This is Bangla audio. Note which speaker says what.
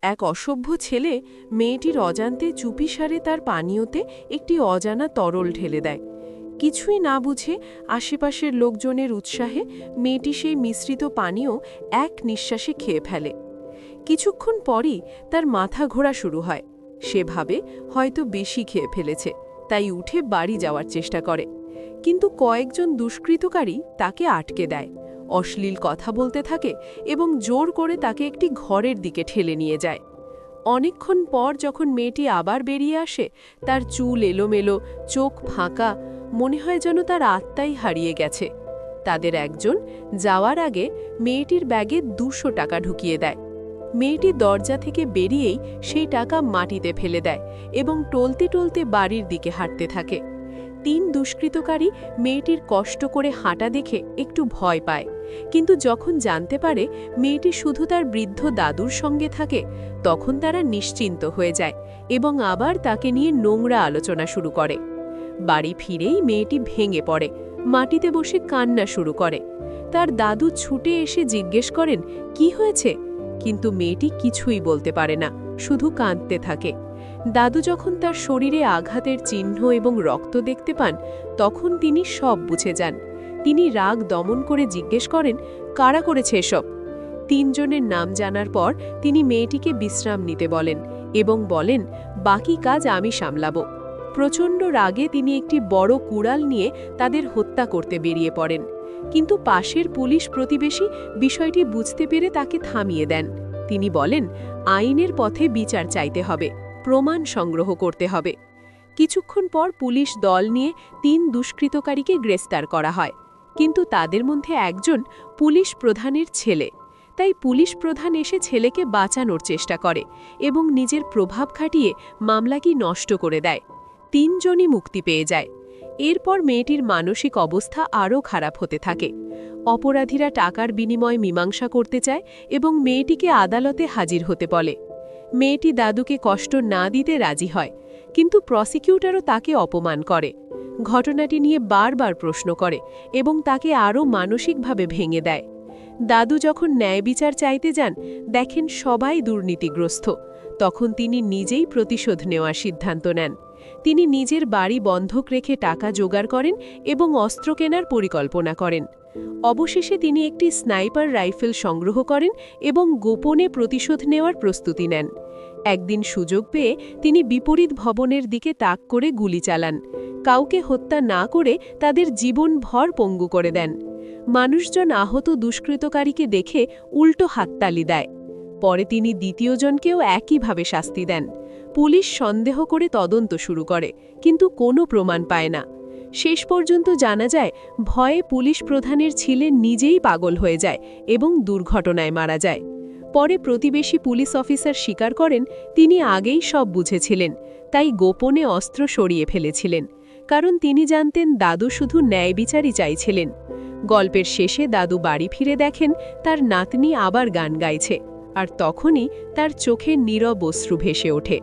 Speaker 1: এক অসভ্য ছেলে মেয়েটির অজান্তে চুপিসারে তার পানীয়তে একটি অজানা তরল ঢেলে দেয়। কিছুই না বুঝে আশেপাশের লোকজনের উৎসাহে মেয়েটি সেই মিশ্রিত পানীয় এক নিঃশ্বাসে খেয়ে ফেলে। কিছুক্ষণ পরই তার মাথা ঘোরা শুরু হয়। সে ভাবে হয়তো বেশি খেয়ে ফেলেছে, তাই উঠে বাড়ি যাওয়ার চেষ্টা করে। কিন্তু কয়েকজন দুষ্কৃতকারী তাকে আটকে দেয়, অশ্লীল কথা বলতে থাকে এবং জোর করে তাকে একটি ঘরের দিকে ঠেলে নিয়ে যায়। অনেকক্ষণ পর যখন মেয়েটি আবার বেরিয়ে আসে, তার চুল এলোমেলো, চোখ ফাঁকা, মনে হয় যেন তার আত্মাই হারিয়ে গেছে। তাদের একজন যাওয়ার আগে মেয়েটির ব্যাগে ২০০ টাকা ঢুকিয়ে দেয়। মেয়েটি দরজা থেকে বেরিয়েই সেই টাকা মাটিতে ফেলে দেয় এবং টলতে টলতে বাড়ির দিকে হাঁটতে থাকে। ৩ দুষ্কৃতকারী মেয়েটির কষ্ট করে হাঁটা দেখে একটু ভয় পায়, কিন্তু যখন জানতে পারে মেয়েটি শুধু তার বৃদ্ধ দাদুর সঙ্গে থাকে, তখন তারা নিশ্চিন্ত হয়ে যায় এবং আবার তাকে নিয়ে নোংরা আলোচনা শুরু করে। বাড়ি ফিরেই মেয়েটি ভেঙে পড়ে, মাটিতে বসে কান্না শুরু করে। তার দাদু ছুটে এসে জিজ্ঞেস করেন, কি হয়েছে? কিন্তু মেয়েটি কিছুই বলতে পারে না, শুধু কাঁদতে থাকে। দাদু যখন তার শরীরে আঘাতের চিহ্ন এবং রক্ত দেখতে পান, তখন তিনি সব বুঝে যান। তিনি রাগ দমন করে জিজ্ঞেস করেন, কারা করেছে এসব? ৩ জনের নাম জানার পর তিনি মেয়েটিকে বিশ্রাম নিতে বলেন এবং বলেন, বাকি কাজ আমি সামলাব। প্রচণ্ড রাগে তিনি একটি বড় কুড়াল নিয়ে তাদের হত্যা করতে বেরিয়ে পড়েন। কিন্তু পাশের পুলিশ প্রতিবেশী বিষয়টি বুঝতে পেরে তাকে থামিয়ে দেন। তিনি বলেন, আইনের পথে বিচার চাইতে হবে, প্রমাণ সংগ্রহ করতে হবে। কিছুক্ষণ পর পুলিশ দল নিয়ে ৩ দুষ্কৃতকারীকে গ্রেফতার করা হয়, কিন্তু তাদের মধ্যে একজন পুলিশ প্রধানের ছেলে। তাই পুলিশ প্রধান এসে ছেলেকে বাঁচানোর চেষ্টা করে এবং নিজের প্রভাব খাটিয়ে মামলাটি নষ্ট করে দেয়। ৩ জনই মুক্তি পেয়ে যায়। এরপর মেয়েটির মানসিক অবস্থা আরও খারাপ হতে থাকে। অপরাধীরা টাকার বিনিময়ে মীমাংসা করতে চায় এবং মেয়েটিকে আদালতে হাজির হতে বলে। মেয়েটি দাদুকে কষ্ট না দিতে রাজি হয়, কিন্তু প্রসিকিউটরও তাকে অপমান করে, ঘটনাটি নিয়ে বারবার প্রশ্ন করে এবং তাকে আরও মানসিকভাবে ভেঙে দেয়। দাদু যখন ন্যায় বিচার চাইতে যান, দেখেন সবাই দুর্নীতিগ্রস্ত। তখন তিনি নিজেই প্রতিশোধ নেওয়ার সিদ্ধান্ত নেন। তিনি নিজের বাড়ি বন্ধক রেখে টাকা জোগাড় করেন এবং অস্ত্র কেনার পরিকল্পনা করেন। অবশেষে তিনি একটি স্নাইপার রাইফেল সংগ্রহ করেন এবং গোপনে প্রতিশোধ নেওয়ার প্রস্তুতি নেন। একদিন সুযোগ পেয়ে তিনি বিপরীত ভবনের দিকে তাক করে গুলি চালান। কাউকে হত্যা না করে তাদের জীবনভর পঙ্গু করে দেন। মানুষজন আহত দুষ্কৃতকারীকে দেখে উল্টো হাততালি দেয়। পরে তিনি দ্বিতীয়জনকেও একইভাবে শাস্তি দেন। পুলিশ সন্দেহ করে তদন্ত শুরু করে, কিন্তু কোনো প্রমাণ পায় না। শেষ পর্যন্ত জানা যায়, ভয়ে পুলিশ প্রধানের ছেলে নিজেই পাগল হয়ে যায় এবং দুর্ঘটনায় মারা যায়। পরে প্রতিবেশী পুলিশ অফিসার স্বীকার করেন, তিনি আগেই সব বুঝেছিলেন, তাই গোপনে অস্ত্র সরিয়ে ফেলেছিলেন, কারণ তিনি জানতেন দাদু শুধু ন্যায় বিচারই চাইছিলেন। গল্পের শেষে দাদু বাড়ি ফিরে দেখেন তার নাতনি আবার গান গাইছে, আর তখনই তার চোখে নীরব অশ্রু ভেসে ওঠে।